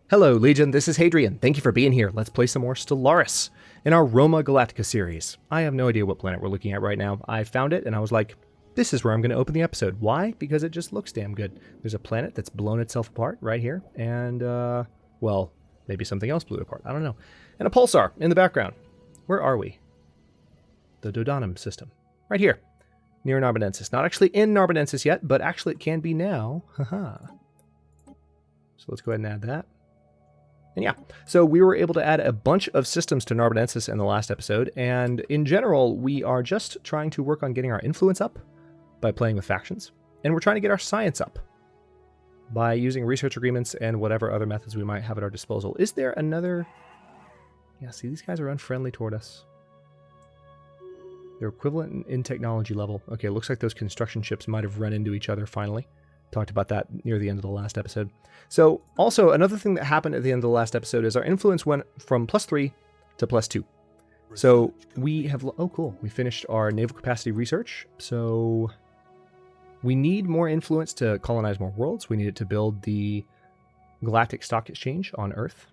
Hello, Legion, this is Hadrian. Thank you for being here. Let's play some more Stellaris in our Roma Galactica series. I have no idea what planet we're looking at right now. I found it and I was like, this is where I'm going to open the episode. Why? Because it just looks damn good. There's a planet that's blown itself apart right here, and, well, maybe something else blew it apart. I don't know. And a pulsar in the background. Where are we? The Dodanum system. Right here. Near Narbonensis. Not actually in Narbonensis yet, but actually it can be now. Haha. So let's go ahead and add that. And yeah, so we were able to add a bunch of systems to Narbonensis in the last episode, and in general, we are just trying to work on getting our influence up by playing with factions, and we're trying to get our science up by using research agreements and whatever other methods we might have at our disposal. Is there another... Yeah, see, these guys are unfriendly toward us. They're equivalent in technology level. Okay, looks like those construction ships might have run into each other finally. Talked about that near the end of the last episode. So, also, another thing that happened at the end of the last episode is our influence went from +3 to +2. So, we have... Oh, cool. We finished our naval capacity research. So, we need more influence to colonize more worlds. We need it to build the Galactic Stock Exchange on Earth.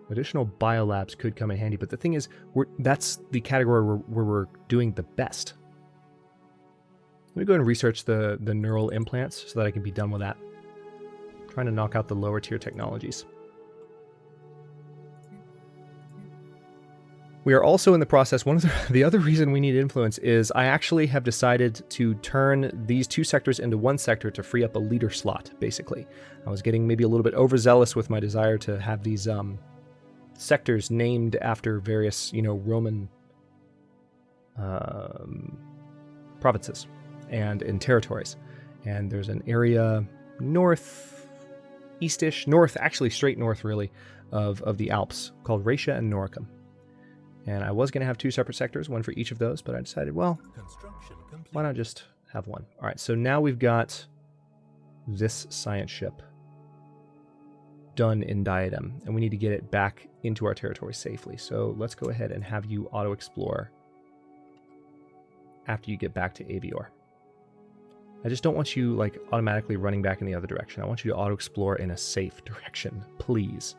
Additional biolabs could come in handy, but the thing is, that's the category where we're doing the best. Let me go ahead and research the neural implants so that I can be done with that. I'm trying to knock out the lower tier technologies. We are also in the process, one of the other reason we need influence is I actually have decided to turn these two sectors into one sector to free up a leader slot, basically. I was getting maybe a little bit overzealous with my desire to have these sectors named after various, Roman provinces and in territories. And there's an area north-eastish, actually straight north really, of the Alps called Raetia and Noricum. And I was going to have two separate sectors, one for each of those, but I decided, well, why not just have one? All right, so now we've got this science ship done in Diadem, and we need to get it back into our territory safely. So let's go ahead and have you auto-explore after you get back to Avior. I just don't want you, automatically running back in the other direction. I want you to auto-explore in a safe direction, please.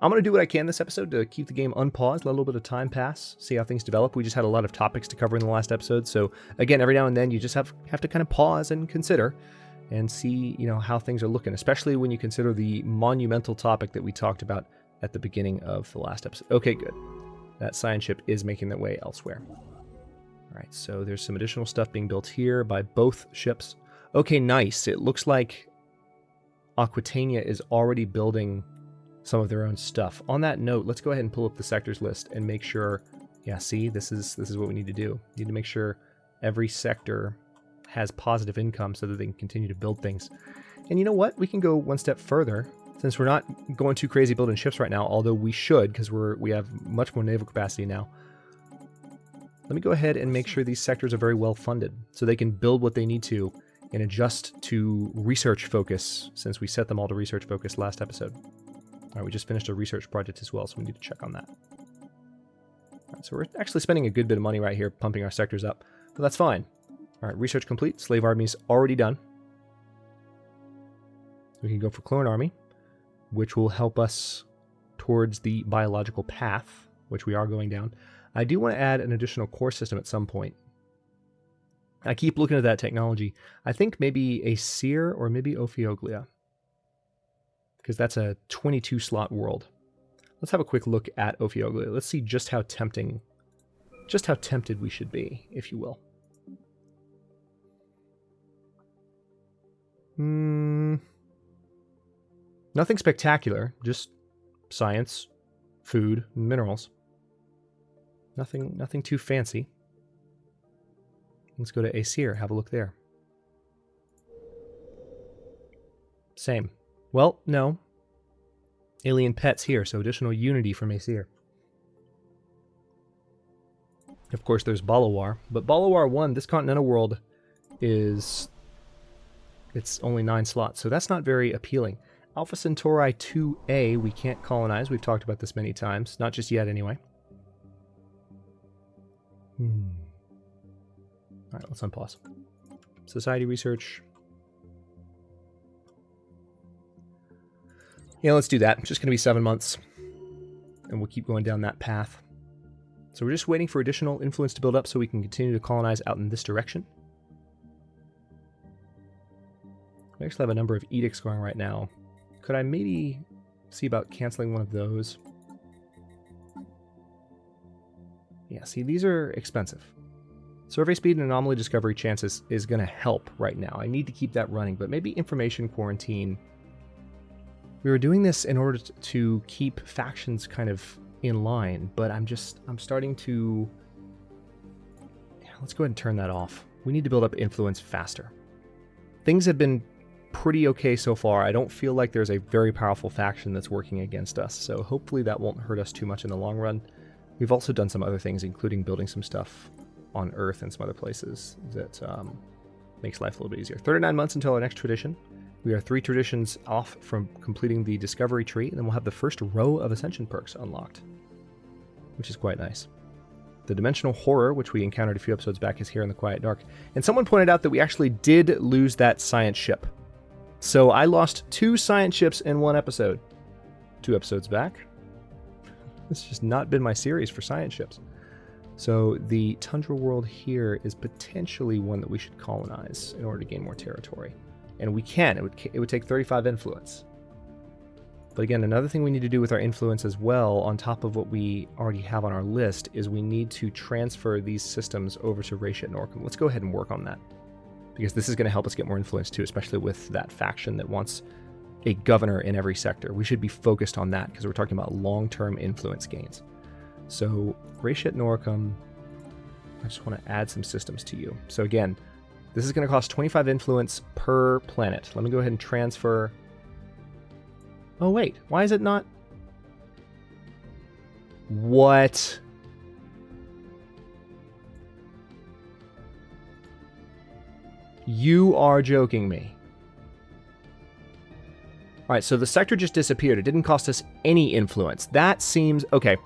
I'm going to do what I can this episode to keep the game unpaused, let a little bit of time pass, see how things develop. We just had a lot of topics to cover in the last episode, so again, every now and then you just have to kind of pause and consider and see, how things are looking, especially when you consider the monumental topic that we talked about at the beginning of the last episode. Okay, good. That science ship is making their way elsewhere. All right, so there's some additional stuff being built here by both ships. Okay, nice. It looks like Aquitania is already building some of their own stuff. On that note, let's go ahead and pull up the sectors list and make sure... Yeah, see, this is what we need to do. We need to make sure every sector has positive income so that they can continue to build things. And you know what? We can go one step further. Since we're not going too crazy building ships right now, although we should, because we have much more naval capacity now. Let me go ahead and make sure these sectors are very well funded so they can build what they need to and adjust to research focus, since we set them all to research focus last episode. All right, we just finished a research project as well, so we need to check on that. All right, so we're actually spending a good bit of money right here pumping our sectors up, but that's fine. All right, research complete. Slave army's already done. We can go for clone army, which will help us towards the biological path, which we are going down. I do want to add an additional core system at some point. I keep looking at that technology. I think maybe a Seer or maybe Ophioglia, because that's a 22 slot world. Let's have a quick look at Ophioglia. Let's see just how tempted we should be, if you will. Nothing spectacular, just science, food, and minerals. Nothing too fancy. Let's go to Aesir, have a look there. Same. Well, no. Alien pets here, so additional unity from Aesir. Of course, there's Balawar, but Balawar 1, this continental world it's only 9 slots, so that's not very appealing. Alpha Centauri 2A, we can't colonize. We've talked about this many times. Not just yet, anyway. Alright, let's unpause. Society research. Yeah, let's do that. It's just going to be 7 months, and we'll keep going down that path. So we're just waiting for additional influence to build up so we can continue to colonize out in this direction. We actually have a number of edicts going right now. Could I maybe see about canceling one of those? Yeah, see, these are expensive. Survey speed and anomaly discovery chances is going to help right now. I need to keep that running, but maybe information quarantine. We were doing this in order to keep factions kind of in line, but I'm starting to... Yeah, let's go ahead and turn that off. We need to build up influence faster. Things have been pretty okay so far. I don't feel like there's a very powerful faction that's working against us, so hopefully that won't hurt us too much in the long run. We've also done some other things, including building some stuff on Earth and some other places that makes life a little bit easier. 39 months until our next tradition. We are 3 traditions off from completing the discovery tree, and then we'll have the first row of ascension perks unlocked, which is quite nice. The dimensional horror, which we encountered a few episodes back, is here in the quiet dark. And someone pointed out that we actually did lose that science ship. So I lost 2 science ships in 1 episode. 2 episodes back. It's just not been my series for science ships. So the tundra world here is potentially one that we should colonize in order to gain more territory. And we can. It would take 35 influence. But again, another thing we need to do with our influence as well, on top of what we already have on our list, is we need to transfer these systems over to Ratiate Norcum. Let's go ahead and work on that, because this is going to help us get more influence too, especially with that faction that wants a governor in every sector. We should be focused on that because we're talking about long-term influence gains. So Ratiate Norcum, I just want to add some systems to you. So again, this is going to cost 25 influence per planet. Let me go ahead and transfer. Oh wait, why is it not? What? You are joking me. Alright, so the sector just disappeared. It didn't cost us any influence. That seems... okay.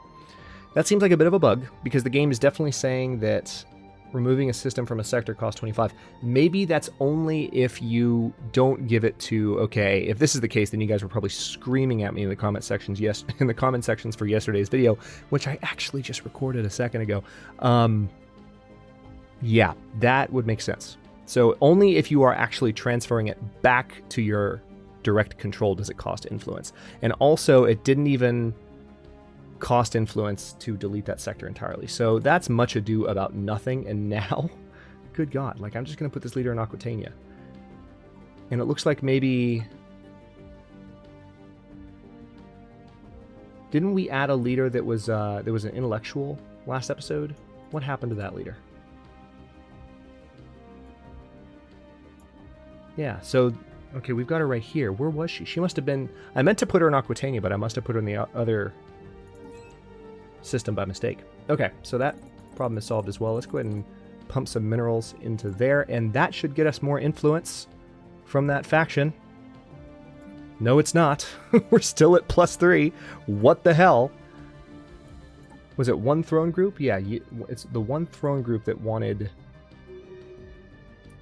That seems like a bit of a bug, because the game is definitely saying that removing a system from a sector costs 25. Maybe that's only if you don't give it to... okay, if this is the case, then you guys were probably screaming at me in the comment sections in the comment sections for yesterday's video, which I actually just recorded a second ago. Yeah, that would make sense. So only if you are actually transferring it back to your direct control does it cost influence. And also, it didn't even cost influence to delete that sector entirely. So that's much ado about nothing. And now, good God, like, I'm just going to put this leader in Aquitania. And it looks like maybe... didn't we add a leader that was an intellectual last episode? What happened to that leader? Yeah, so... okay, we've got her right here. Where was she? She must have been... I meant to put her in Aquitania, but I must have put her in the other system by mistake. Okay, so that problem is solved as well. Let's go ahead and pump some minerals into there, and that should get us more influence from that faction. No, it's not. We're still at +3. What the hell? Was it one throne group? Yeah, it's the one throne group that wanted...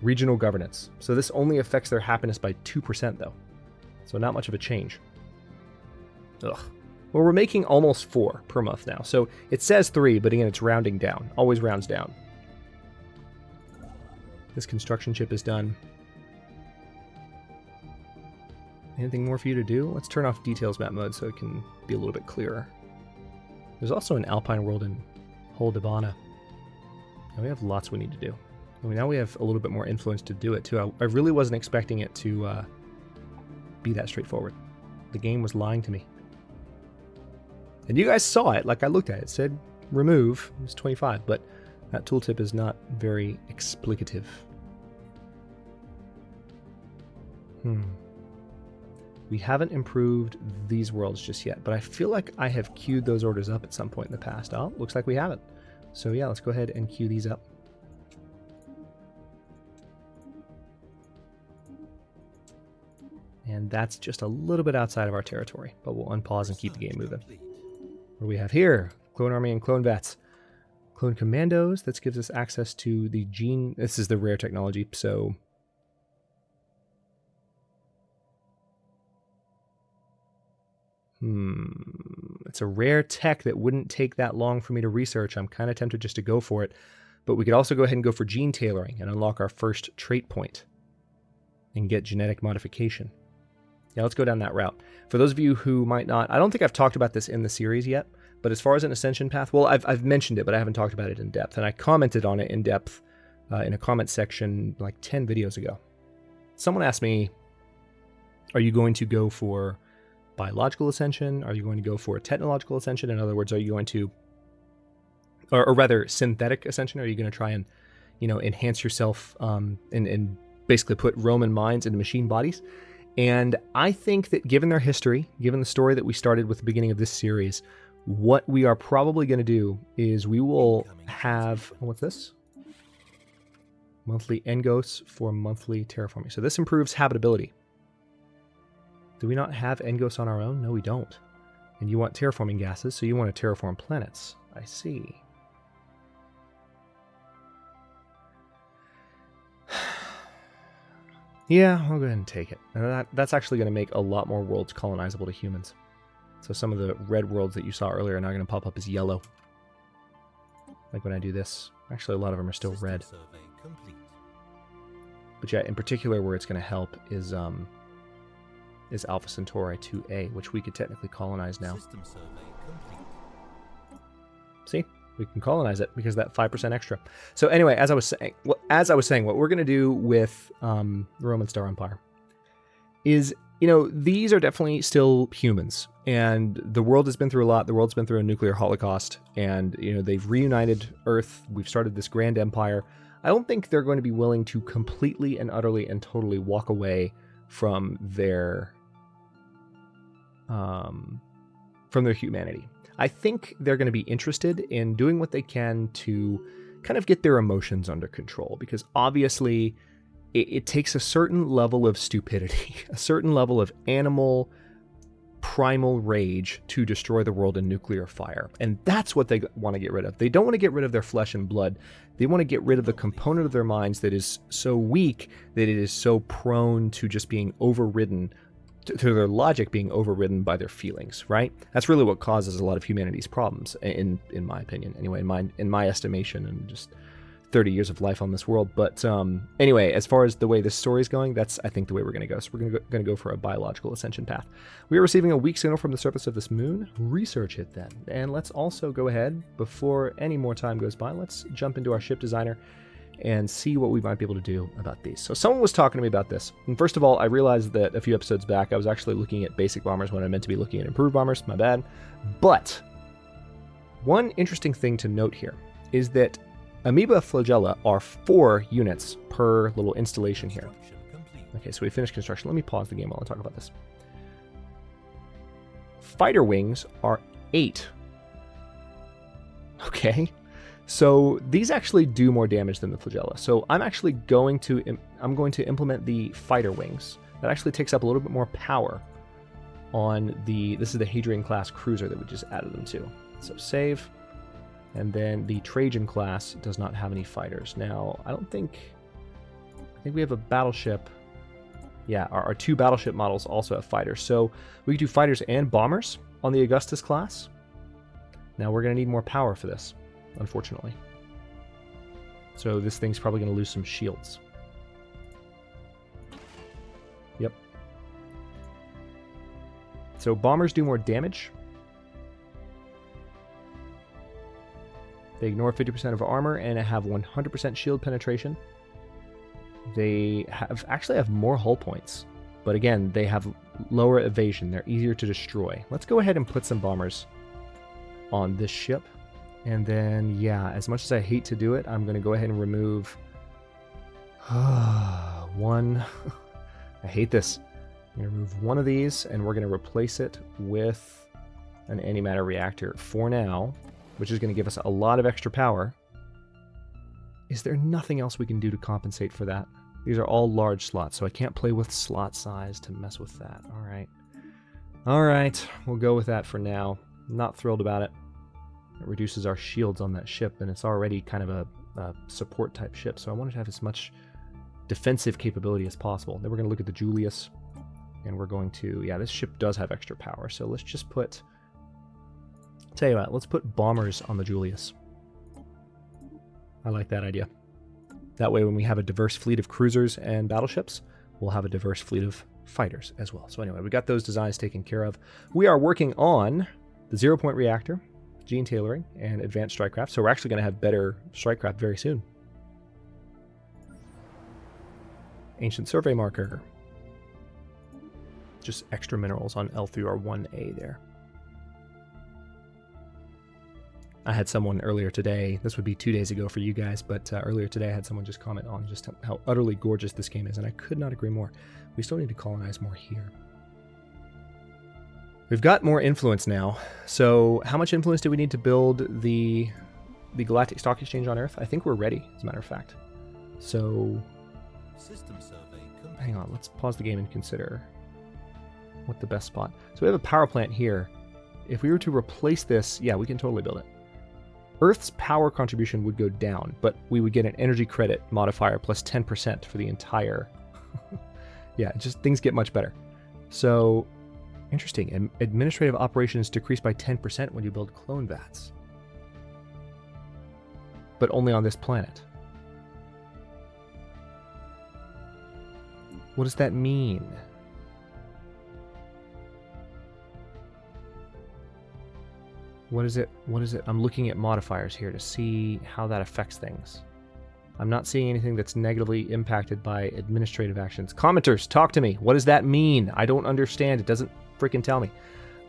regional governance. So this only affects their happiness by 2% though. So not much of a change. Ugh. Well, we're making almost 4 per month now. So it says 3, but again, it's rounding down. Always rounds down. This construction chip is done. Anything more for you to do? Let's turn off details map mode so it can be a little bit clearer. There's also an Alpine world in Holdebana. And we have lots we need to do. I mean, now we have a little bit more influence to do it, too. I really wasn't expecting it to be that straightforward. The game was lying to me. And you guys saw it. Like, I looked at it. It said remove. It was 25, but that tooltip is not very explicative. We haven't improved these worlds just yet, but I feel like I have queued those orders up at some point in the past. Oh, looks like we haven't. So yeah, let's go ahead and queue these up. And that's just a little bit outside of our territory, but we'll unpause and keep the game moving. What do we have here? Clone Army and Clone Vets. Clone Commandos, this gives us access to the gene... this is the rare technology, so... It's a rare tech that wouldn't take that long for me to research. I'm kind of tempted just to go for it. But we could also go ahead and go for gene tailoring and unlock our first trait point and get genetic modification. Yeah, let's go down that route. For those of you who might not, I don't think I've talked about this in the series yet, but as far as an ascension path, well, I've mentioned it, but I haven't talked about it in depth. And I commented on it in depth in a comment section like 10 videos ago. Someone asked me, are you going to go for biological ascension? Are you going to go for technological ascension? In other words, are you going to, or rather synthetic ascension? Are you going to try and, enhance yourself and basically put Roman minds into machine bodies? And I think that given their history, given the story that we started with the beginning of this series, what we are probably going to do is we will have, what's this? Monthly Engos for monthly terraforming. So this improves habitability. Do we not have Engos on our own? No, we don't. And you want terraforming gases, so you want to terraform planets. I see. Yeah, I'll go ahead and take it. And that's actually going to make a lot more worlds colonizable to humans. So some of the red worlds that you saw earlier are now going to pop up as yellow. Like when I do this. Actually, a lot of them are still red. But yeah, in particular, where it's going to help is Alpha Centauri 2A, which we could technically colonize now. See? We can colonize it because of that 5% extra. So anyway, as I was saying, what we're going to do with the Roman Star Empire is, these are definitely still humans, and the world has been through a lot. The world's been through a nuclear holocaust, and they've reunited Earth. We've started this grand empire. I don't think they're going to be willing to completely and utterly and totally walk away from their humanity. I think they're going to be interested in doing what they can to kind of get their emotions under control, because obviously it takes a certain level of stupidity, a certain level of animal primal rage to destroy the world in nuclear fire. And that's what they want to get rid of. They don't want to get rid of their flesh and blood. They want to get rid of the component of their minds that is so weak that it is so prone to just being overridden, to their logic being overridden by their feelings, right? That's really what causes a lot of humanity's problems, in my opinion. Anyway, in my estimation, and just 30 years of life on this world. But anyway, as far as the way this story is going, that's, I think, the way we're going to go. So we're going to go for a biological ascension path. We are receiving a weak signal from the surface of this moon. Research it then. And let's also go ahead, before any more time goes by, let's jump into our ship designer and see what we might be able to do about these. So someone was talking to me about this. And first of all, I realized that a few episodes back, I was actually looking at basic bombers when I meant to be looking at improved bombers. My bad. But one interesting thing to note here is that amoeba flagella are 4 units per little installation here. Okay, so we finished construction. Let me pause the game while I talk about this. Fighter wings are 8. Okay. So these actually do more damage than the flagella. So I'm actually going to implement the fighter wings. That actually takes up a little bit more power on this is the Hadrian class cruiser that we just added them to. So save. And then the Trajan class does not have any fighters. Now, I think we have a battleship. Yeah, our 2 battleship models also have fighters. So we can do fighters and bombers on the Augustus class. Now we're going to need more power for this, unfortunately. So this thing's probably going to lose some shields. Yep. So bombers do more damage. They ignore 50% of armor and have 100% shield penetration. They actually have more hull points. But again, they have lower evasion. They're easier to destroy. Let's go ahead and put some bombers on this ship. And then, yeah, as much as I hate to do it, I'm going to go ahead and remove one. I hate this. I'm going to remove one of these, and we're going to replace it with an antimatter reactor for now, which is going to give us a lot of extra power. Is there nothing else we can do to compensate for that? These are all large slots, so I can't play with slot size to mess with that. All right. All right, we'll go with that for now. Not thrilled about it. It reduces our shields on that ship, and it's already kind of a support type ship, so I wanted to have as much defensive capability as possible. Then we're going to look at the Julius. And we're going to, yeah, this ship does have extra power, so let's just put, tell you what, let's put bombers on the Julius. I like that idea. That way when we have a diverse fleet of cruisers and battleships, we'll have a diverse fleet of fighters as well. So anyway, we got those designs taken care of. We are working on the 0-point reactor, gene tailoring, and advanced strike craft. So we're actually going to have better strike craft very soon. Ancient survey marker. Just extra minerals on L3R1A there. I had someone earlier today, this would be 2 days ago for you guys, but earlier today I had someone just comment on just how utterly gorgeous this game is, and I could not agree more. We still need to colonize more here. We've got more influence now, so how much influence do we need to build the Galactic Stock Exchange on Earth? I think we're ready, as a matter of fact. So, System survey hang on, let's pause the game and consider what the best spot. So we have a power plant here. If we were to replace this, yeah, we can totally build it. Earth's power contribution would go down, but we would get an energy credit modifier plus 10% for the entire... yeah, just things get much better. So, interesting. Administrative operations decrease by 10% when you build clone vats. But only on this planet. What does that mean? What is it? What is it? I'm looking at modifiers here to see how that affects things. I'm not seeing anything that's negatively impacted by administrative actions. Commenters, talk to me. What does that mean? I don't understand. It doesn't freaking tell me.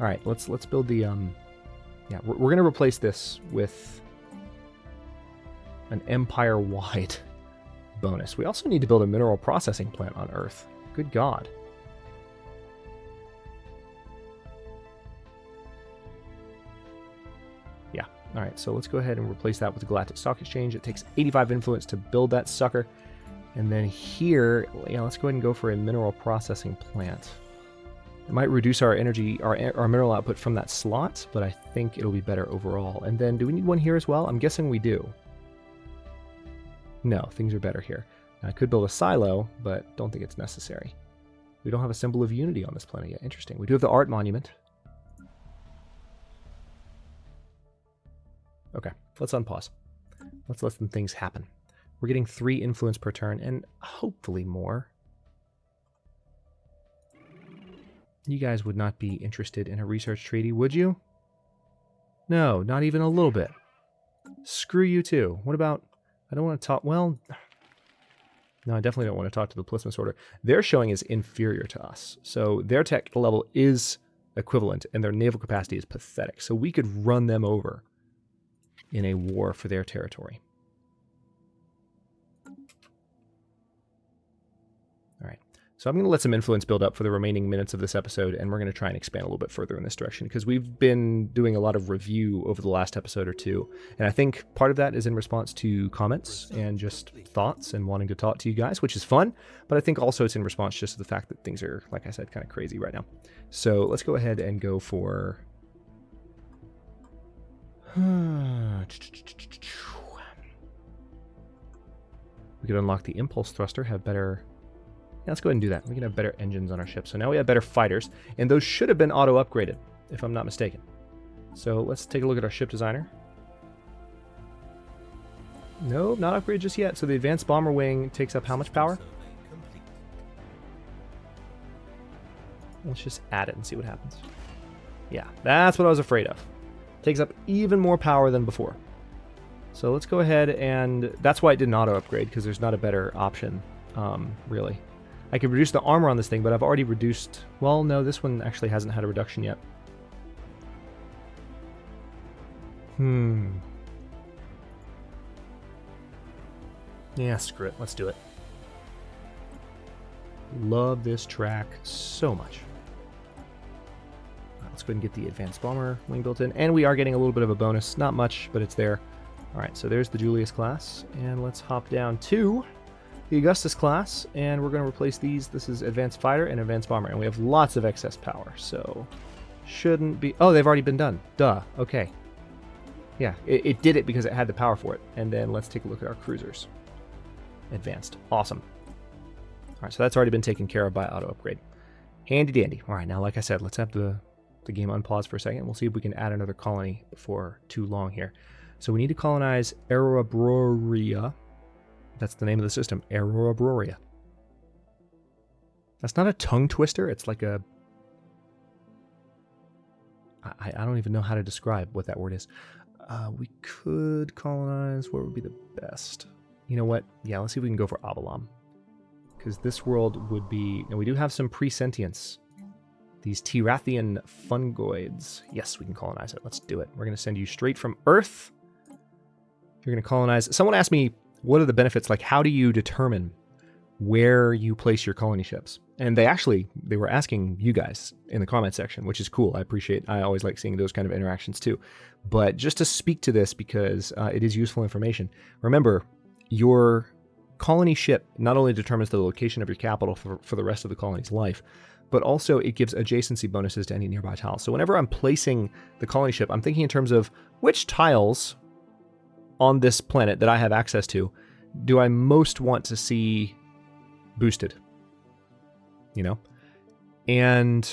All right, let's build the yeah, we're going to replace this with an empire-wide bonus. We also need to build a mineral processing plant on Earth. Good God. All right, so let's go ahead and replace that with the Galactic Stock Exchange. It takes 85 influence to build that sucker. And then here, yeah, let's go ahead and go for a mineral processing plant. It might reduce our energy, our mineral output from that slot, but I think it'll be better overall. And then do we need one here as well? I'm guessing we do. No, things are better here. Now, I could build a silo, but don't think it's necessary. We don't have a symbol of unity on this planet yet. Interesting. We do have the art monument. Okay, let's unpause. Let's let some things happen. We're getting 3 influence per turn, and hopefully more. You guys would not be interested in a research treaty, would you? No, not even a little bit. Screw you too. What about... I don't want to talk... Well... No, I definitely don't want to talk to the Plymouth Order. Their showing is inferior to us. So their tech level is equivalent, and their naval capacity is pathetic. So we could run them over in a war for their territory. All right, so I'm going to let some influence build up for the remaining minutes of this episode, and we're going to try and expand a little bit further in this direction, because we've been doing a lot of review over the last episode or two, and I think part of that is in response to comments and just thoughts and wanting to talk to you guys, which is fun, but I think also it's in response just to the fact that things are, like I said, kind of crazy right now. So let's go ahead and go for... We could unlock the impulse thruster, have better... Yeah, let's go ahead and do that. We can have better engines on our ship. So now we have better fighters, and those should have been auto-upgraded, if I'm not mistaken. So let's take a look at our ship designer. No, not upgraded just yet. So the advanced bomber wing takes up how much power? Let's just add it and see what happens. Yeah, that's what I was afraid of. Takes up even more power than before. So let's go ahead and... That's why it didn't auto-upgrade, because there's not a better option, really. I could reduce the armor on this thing, but I've already reduced... Well, no, this one actually hasn't had a reduction yet. Yeah, screw it. Let's do it. Love this track so much. Let's go ahead and get the advanced bomber wing built in. And we are getting a little bit of a bonus. Not much, but it's there. All right, so there's the Julius class. And let's hop down to the Augustus class. And we're going to replace these. This is advanced fighter and advanced bomber. And we have lots of excess power. So shouldn't be... Oh, they've already been done. Duh. Okay. Yeah, it did it because it had the power for it. And then let's take a look at our cruisers. Advanced. Awesome. All right, so that's already been taken care of by auto upgrade. Handy dandy. All right, now, like I said, let's have the game unpause for a second. We'll see if we can add another colony before too long here. So we need to colonize Erebroria. That's the name of the system, Erebroria. That's not a tongue twister. It's like a... I don't even know how to describe what that word is. We could colonize... What would be the best? You know what? Yeah, let's see if we can go for Avalon. Because this world would be... Now, we do have some pre-sentience. These Tirathian fungoids. Yes, we can colonize it. Let's do it. We're going to send you straight from Earth. You're going to colonize... Someone asked me, what are the benefits? Like, how do you determine where you place your colony ships? And they were asking you guys in the comment section, which is cool. I always like seeing those kind of interactions too. But just to speak to this, because it is useful information, remember, your colony ship not only determines the location of your capital for the rest of the colony's life, but also it gives adjacency bonuses to any nearby tiles. So whenever I'm placing the colony ship, I'm thinking in terms of which tiles on this planet that I have access to do I most want to see boosted? You know? And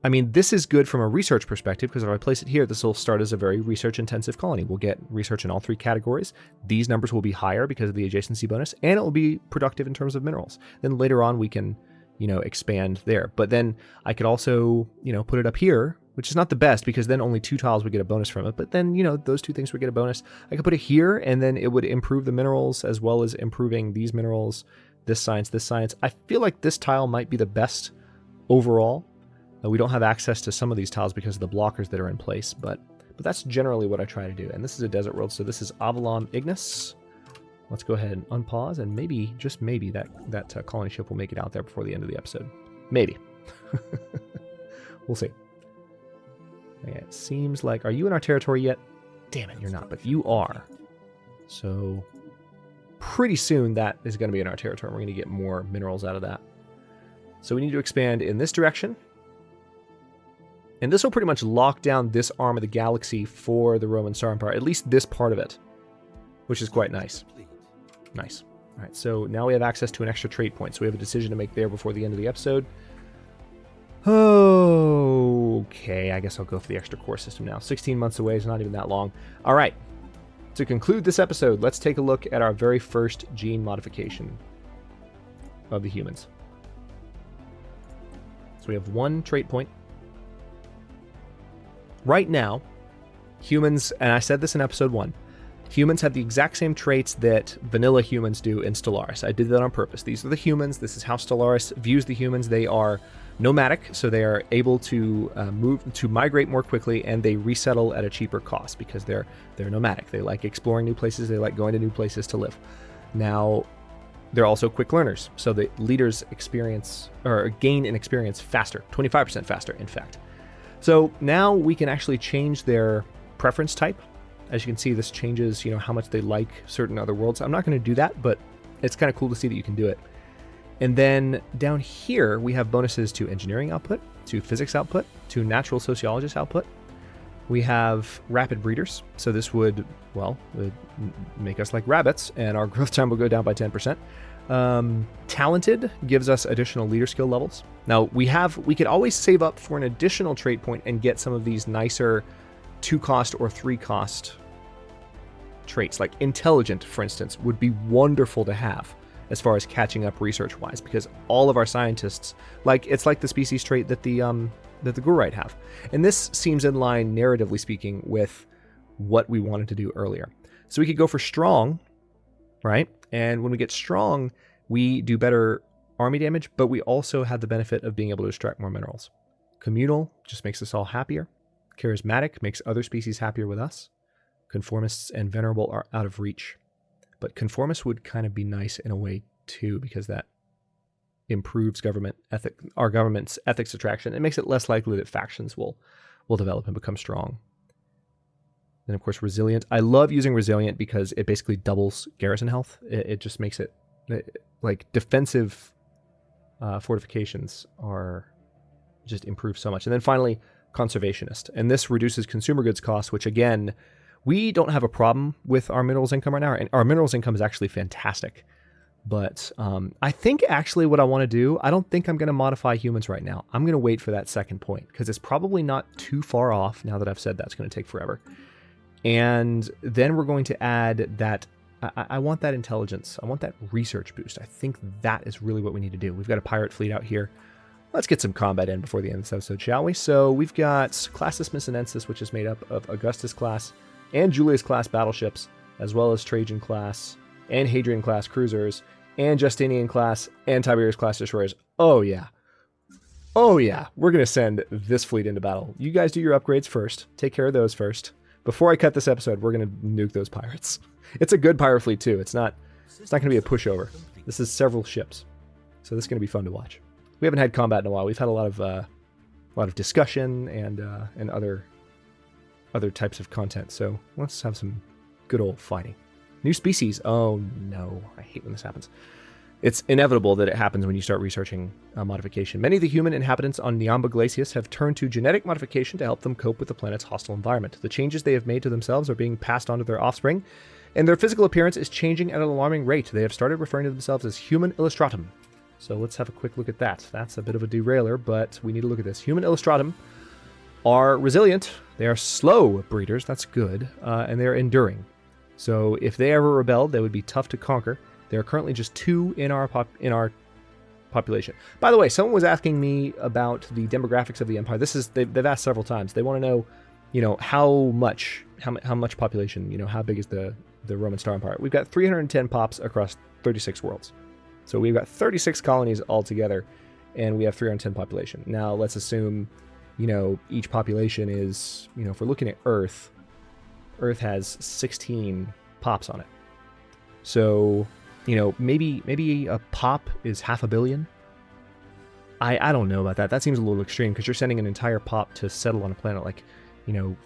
I mean, this is good from a research perspective, because if I place it here, this will start as a very research-intensive colony. We'll get research in all three categories. These numbers will be higher because of the adjacency bonus, and it will be productive in terms of minerals. Then later on, we can, expand there. But then I could also, put it up here, which is not the best, because then only 2 tiles would get a bonus from it. But then, those 2 things would get a bonus. I could put it here, and then it would improve the minerals as well as improving these minerals, this science, this science. I feel like this tile might be the best overall. We don't have access to some of these tiles because of the blockers that are in place, but that's generally what I try to do. And this is a desert world, so this is Avalon Ignis. Let's go ahead and unpause, and maybe, just maybe, that colony ship will make it out there before the end of the episode. Maybe. We'll see. Yeah, it seems like... Are you in our territory yet? Damn it, you're not, but you are. So pretty soon that is going to be in our territory. We're going to get more minerals out of that. So we need to expand in this direction. And this will pretty much lock down this arm of the galaxy for the Roman Star Empire, at least this part of it, which is quite nice. Nice. All right, so now we have access to an extra trait point, so we have a decision to make there before the end of the episode. Okay, I guess I'll go for the extra core system now. 16 months away is not even that long. All right, to conclude this episode, let's take a look at our very first gene modification of the humans. So we have 1 trait point. Right now, humans, and I said this in episode 1, humans have the exact same traits that vanilla humans do in Stellaris. I did that on purpose. These are the humans. This is how Stellaris views the humans. They are nomadic, so they are able to migrate more quickly, and they resettle at a cheaper cost because they're nomadic. They like exploring new places. They like going to new places to live. Now, they're also quick learners, so the leaders gain in experience faster, 25% faster, in fact. So now we can actually change their preference type. As you can see, this changes, how much they like certain other worlds. I'm not going to do that, but it's kind of cool to see that you can do it. And then down here, we have bonuses to engineering output, to physics output, to natural sociologist output. We have rapid breeders. So this would make us like rabbits, and our growth time will go down by 10%. Talented gives us additional leader skill levels. Now we could always save up for an additional trait point and get some of these nicer 2-cost or 3-cost traits. Like intelligent, for instance, would be wonderful to have as far as catching up research wise, because all of our scientists, it's like the species trait that the Gurite have. And this seems in line, narratively speaking, with what we wanted to do earlier. So we could go for strong, right? And when we get strong, we do better army damage, but we also have the benefit of being able to extract more minerals. Communal just makes us all happier. Charismatic makes other species happier with us. Conformists and venerable are out of reach. But conformists would kind of be nice in a way too, because that improves our government's ethics attraction. It makes it less likely that factions will develop and become strong. Then, of course, resilient. I love using resilient because it basically doubles garrison health. It just makes it like defensive fortifications are just improved so much. And then finally, conservationist. And this reduces consumer goods costs, which again, we don't have a problem with our minerals income right now. And our minerals income is actually fantastic. But I think actually what I want to do, I don't think I'm going to modify humans right now. I'm going to wait for that second point because it's probably not too far off now that I've said that's going to take forever. And then we're going to add that, I want that intelligence. I want that research boost. I think that is really what we need to do. We've got a pirate fleet out here. Let's get some combat in before the end of this episode, shall we? So we've got Classis Missinensis, which is made up of Augustus class and Julius class battleships, as well as Trajan class and Hadrian class cruisers, and Justinian class and Tiberius class destroyers. Oh yeah. Oh yeah. We're going to send this fleet into battle. You guys do your upgrades first. Take care of those first. Before I cut this episode, we're going to nuke those pirates. It's a good pirate fleet too. It's not going to be a pushover. This is several ships. So this is going to be fun to watch. We haven't had combat in a while. We've had a lot of discussion and other types of content. So let's have some good old fighting. New species. Oh no, I hate when this happens. It's inevitable that it happens when you start researching modification. Many of the human inhabitants on Niamba Glacius have turned to genetic modification to help them cope with the planet's hostile environment. The changes they have made to themselves are being passed on to their offspring, and their physical appearance is changing at an alarming rate. They have started referring to themselves as human illustratum. So let's have a quick look at that. That's a bit of a derailer, but we need to look at this. Human illustratum are resilient. They are slow breeders. That's good. And they're enduring. So if they ever rebelled, they would be tough to conquer. There are currently just 2 in our population. By the way, someone was asking me about the demographics of the empire. They've asked several times. They want to know, how much population, how big is the Roman Star Empire? We've got 310 pops across 36 worlds. So we've got 36 colonies altogether, and we have 310 population. Now let's assume, each population is, if we're looking at Earth has 16 pops on it. So, maybe a pop is 500 million. I don't know about that. That seems a little extreme because you're sending an entire pop to settle on a planet like,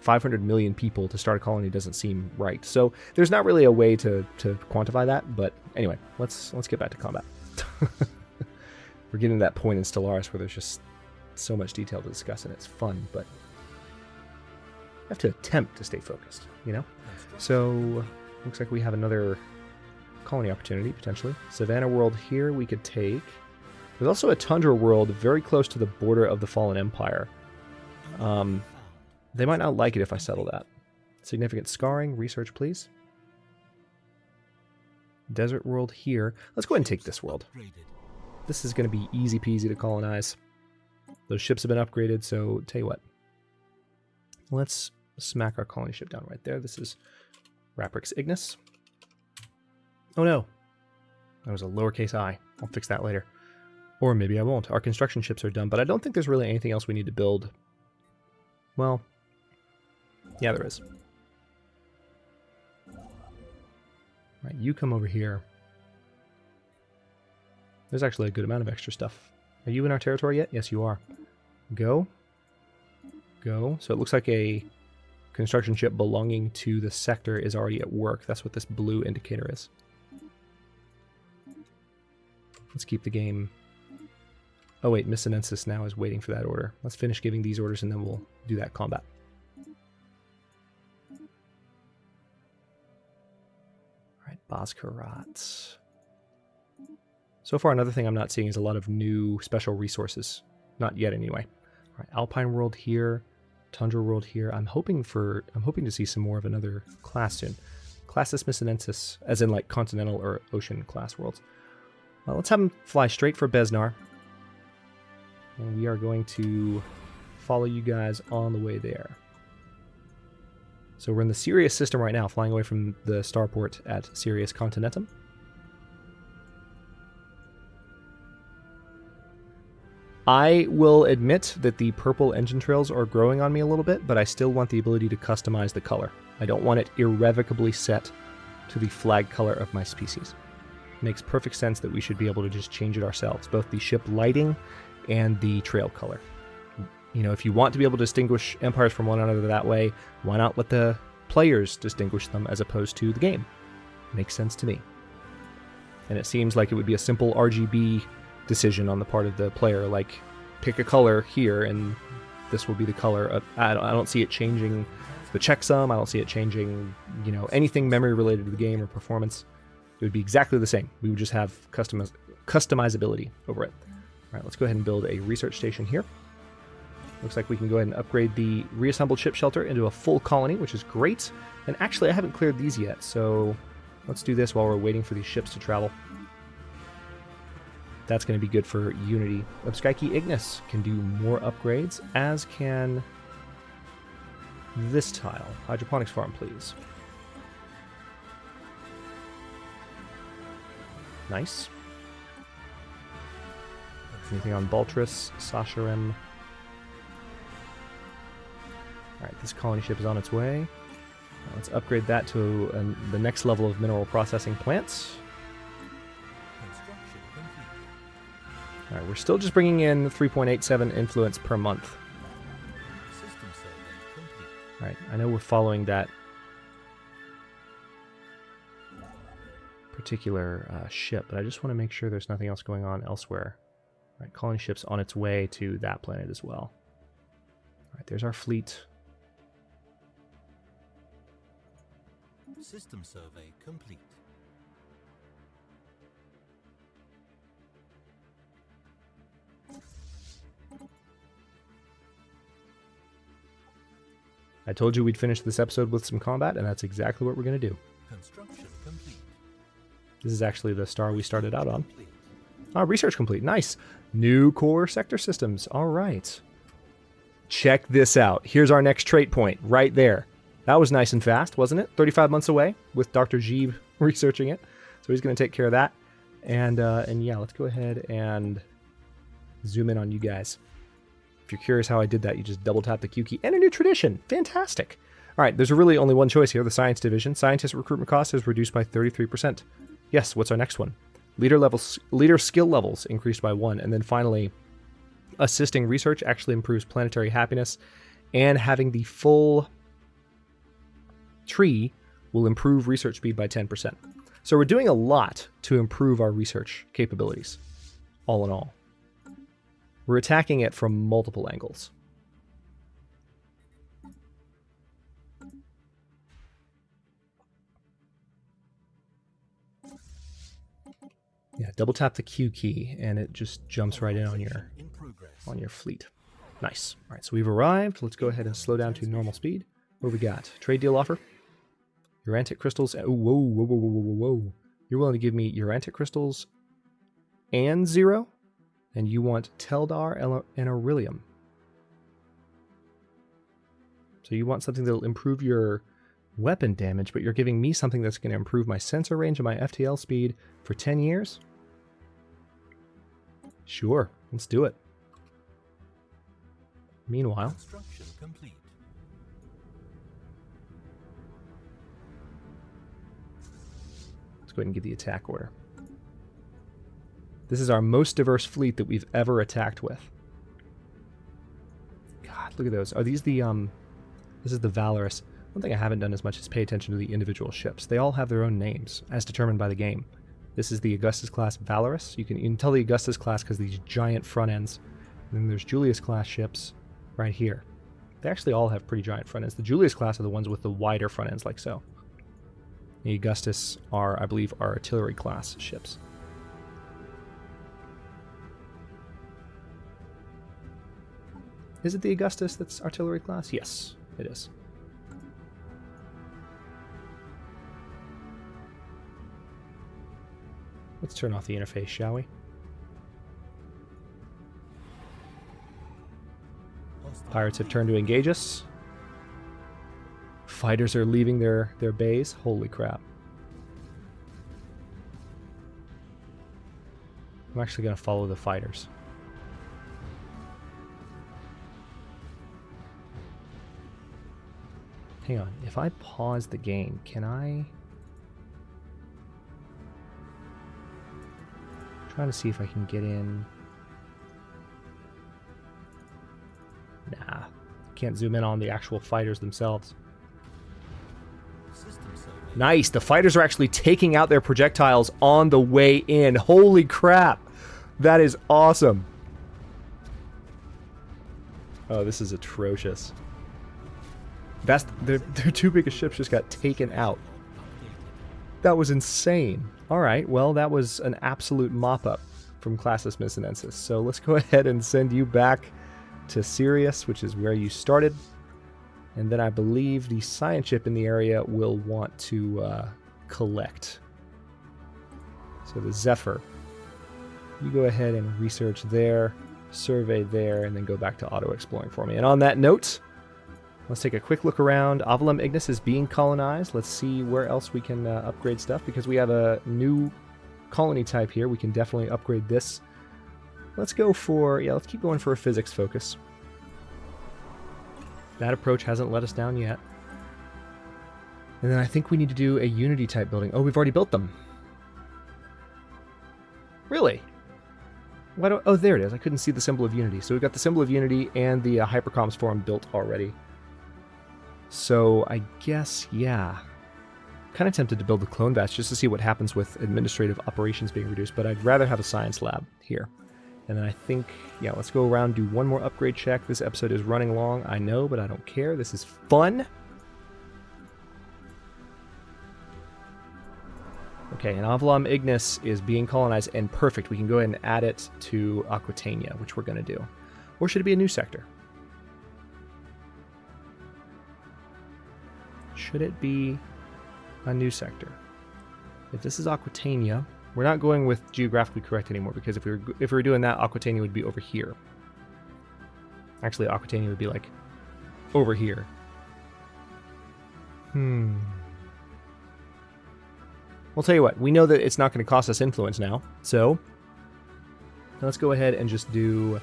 500 million people to start a colony doesn't seem right. So there's not really a way to quantify that. But anyway, let's get back to combat. We're getting to that point in Stellaris where there's just so much detail to discuss and it's fun, but I have to attempt to stay focused, So looks like we have another colony opportunity potentially. Savannah world here we could take. There's also a tundra world very close to the border of the Fallen Empire. They might not like it if I settle that. Significant scarring. Research, please. Desert world here. Let's go ahead and take this world. This is going to be easy peasy to colonize. Those ships have been upgraded, so tell you what. Let's smack our colony ship down right there. This is Raprix Ignis. Oh no. That was a lowercase I. I'll fix that later. Or maybe I won't. Our construction ships are done, but I don't think there's really anything else we need to build. Well, yeah, there is. Right, you come over here. There's actually a good amount of extra stuff. Are you in our territory yet? Yes, you are. Go. Go. So it looks like a construction ship belonging to the sector is already at work. That's what this blue indicator is. Let's keep the game. Oh wait, Missinensis now is waiting for that order. Let's finish giving these orders and then we'll do that combat. Alright, Bozkarat. So far, another thing I'm not seeing is a lot of new special resources. Not yet, anyway. Alright, Alpine World here, Tundra World here. I'm hoping to see some more of another class soon. Classis Missinensis, as in like continental or ocean class worlds. Well, let's have them fly straight for Besnar. And we are going to follow you guys on the way there. So we're in the Sirius system right now, flying away from the starport at Sirius Continentum. I will admit that the purple engine trails are growing on me a little bit, but I still want the ability to customize the color. I don't want it irrevocably set to the flag color of my species. It makes perfect sense that we should be able to just change it ourselves, both the ship lighting and the trail color. If you want to be able to distinguish empires from one another that way, why not let the players distinguish them as opposed to the game? Makes sense to me. And it seems like it would be a simple RGB decision on the part of the player, like pick a color here and this will be the color. I don't see it changing the checksum. I don't see it changing, anything memory related to the game or performance. It would be exactly the same. We would just have customizability over it. All right, let's go ahead and build a research station here. Looks like we can go ahead and upgrade the reassembled ship shelter into a full colony, which is great. And actually, I haven't cleared these yet, so let's do this while we're waiting for these ships to travel. That's going to be good for Unity. Obskyke Ignis can do more upgrades, as can this tile. Hydroponics farm, please. Nice. Anything on Baltris, Sasharim? Alright, this colony ship is on its way. Now let's upgrade that to the next level of mineral processing plants. Alright, we're still just bringing in 3.87 influence per month. Alright, I know we're following that particular ship, but I just want to make sure there's nothing else going on elsewhere. Alright, colony ship's on its way to that planet as well. Alright, there's our fleet. System survey complete. I told you we'd finish this episode with some combat, and that's exactly what we're going to do. Construction complete. This is actually the star we started out on. Research complete. Nice. New core sector systems. All right. Check this out. Here's our next trait point right there. That was nice and fast, wasn't it? 35 months away with Dr. Jeeb researching it. So he's going to take care of that. And yeah, let's go ahead and zoom in on you guys. If you're curious how I did that, you just double tap the Q key. And a new tradition. Fantastic. All right, there's really only one choice here, the science division. Scientist recruitment cost is reduced by 33%. Yes, what's our next one? Leader skill levels increased by 1. And then finally, assisting research actually improves planetary happiness. And having the full tree will improve research speed by 10%. So we're doing a lot to improve our research capabilities, all in all. We're attacking it from multiple angles. Yeah, double tap the Q key and it just jumps right in on your fleet. Nice. All right, so we've arrived. Let's go ahead and slow down to normal speed. What do we got? Trade deal offer. Urantic crystals. Oh, whoa, whoa, whoa, whoa, whoa, whoa. You're willing to give me Urantic crystals and 0? And you want Teldar and Aurelium. So you want something that'll improve your weapon damage, but you're giving me something that's going to improve my sensor range and my FTL speed for 10 years? Sure, let's do it. Meanwhile, Construction complete. let's go ahead and give the attack order. This is our most diverse fleet that we've ever attacked with. God, look at those. Are these the, this is the Valorous. One thing I haven't done as much is pay attention to the individual ships. They all have their own names, as determined by the game. This is the Augustus class Valorous. You can tell the Augustus class because these giant front ends. And then there's Julius class ships right here. They actually all have pretty giant front ends. The Julius class are the ones with the wider front ends, like so. The Augustus are, I believe, are artillery class ships. Is it the Augustus that's artillery class? Yes, it is. Let's turn off the interface, shall we? Pirates have turned to engage us. Fighters are leaving their bays. Holy crap. I'm actually going to follow the fighters. Hang on. If I pause the game, can I... trying to see if I can get in. Nah. Can't zoom in on the actual fighters themselves. Nice. The fighters are actually taking out their projectiles on the way in. Holy crap. That is awesome. Oh, this is atrocious. Their two biggest ships just got taken out. That was insane. All right, well, that was an absolute mop-up from Classis Missinensis. So let's go ahead and send you back to Sirius, which is where you started. And then I believe the science ship in the area will want to collect. So the Zephyr. You go ahead and research there, survey there, and then go back to auto-exploring for me. And on that note, let's take a quick look around. Avalum Ignis is being colonized. Let's see where else we can upgrade stuff, because we have a new colony type here. We can definitely upgrade this. Let's go for, let's keep going for a physics focus. That approach hasn't let us down yet. And then I think we need to do a Unity type building. Oh, we've already built them. Really? Oh, there it is. I couldn't see the symbol of Unity. So we've got the symbol of Unity and the Hypercoms forum built already. So I guess, yeah. Kind of tempted to build the clone batch just to see what happens with administrative operations being reduced, but I'd rather have a science lab here. And then I think, let's go around, do one more upgrade check. This episode is running long, I know, but I don't care. This is fun. Okay, and Avalum Ignis is being colonized, and perfect. We can go ahead and add it to Aquitania, which we're going to do. Or should it be a new sector? Should it be a new sector? If this is Aquitania, we're not going with geographically correct anymore, because if we were doing that, Aquitania would be over here. Actually, Aquitania would be like over here. We'll tell you what, we know that it's not going to cost us influence now, so let's go ahead and just do...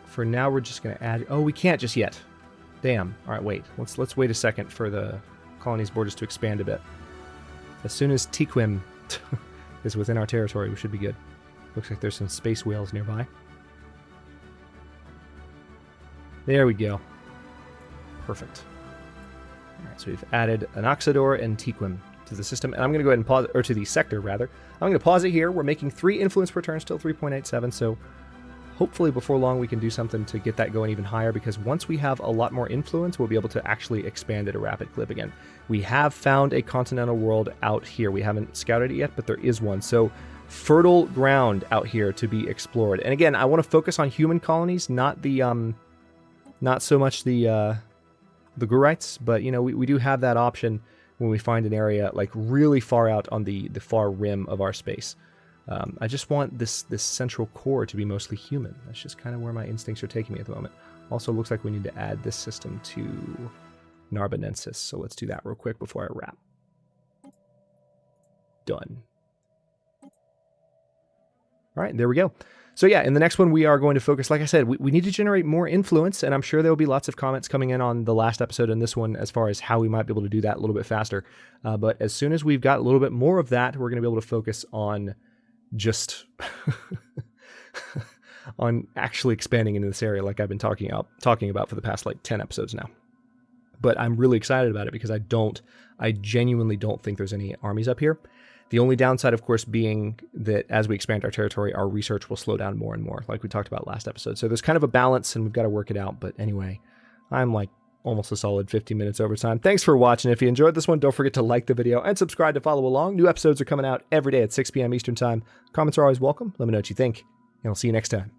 For now, we're just going to add... Oh, we can't just yet. Damn. All right, wait. Let's wait a second for the colony's borders to expand a bit. As soon as Tequim is within our territory, we should be good. Looks like there's some space whales nearby. There we go. Perfect. All right, so we've added an Oxidor and Tequim to the system, and I'm going to go ahead and pause, or to the sector rather. I'm going to pause it here. We're making 3 influence per turn, still 3.87, so hopefully before long we can do something to get that going even higher, because once we have a lot more influence, we'll be able to actually expand at a rapid clip again. We have found a continental world out here. We haven't scouted it yet, but there is one. So fertile ground out here to be explored. And again, I want to focus on human colonies, not the not so much the Gurites, but we do have that option when we find an area like really far out on the far rim of our space. I just want this central core to be mostly human. That's just kind of where my instincts are taking me at the moment. Also, looks like we need to add this system to Narbonensis, so let's do that real quick before I wrap. Done. All right, there we go. So yeah, in the next one, we are going to focus, like I said, we need to generate more influence, and I'm sure there will be lots of comments coming in on the last episode and this one as far as how we might be able to do that a little bit faster. But as soon as we've got a little bit more of that, we're going to be able to focus on just on actually expanding into this area like I've been talking about for the past like 10 episodes now. But I'm really excited about it because I genuinely don't think there's any armies up here. The only downside, of course, being that as we expand our territory, our research will slow down more and more, like we talked about last episode. So there's kind of a balance, and we've got to work it out. But anyway, I'm like almost a solid 15 minutes over time. Thanks for watching. If you enjoyed this one, don't forget to like the video and subscribe to follow along. New episodes are coming out every day at 6 p.m. Eastern Time. Comments are always welcome. Let me know what you think, and I'll see you next time.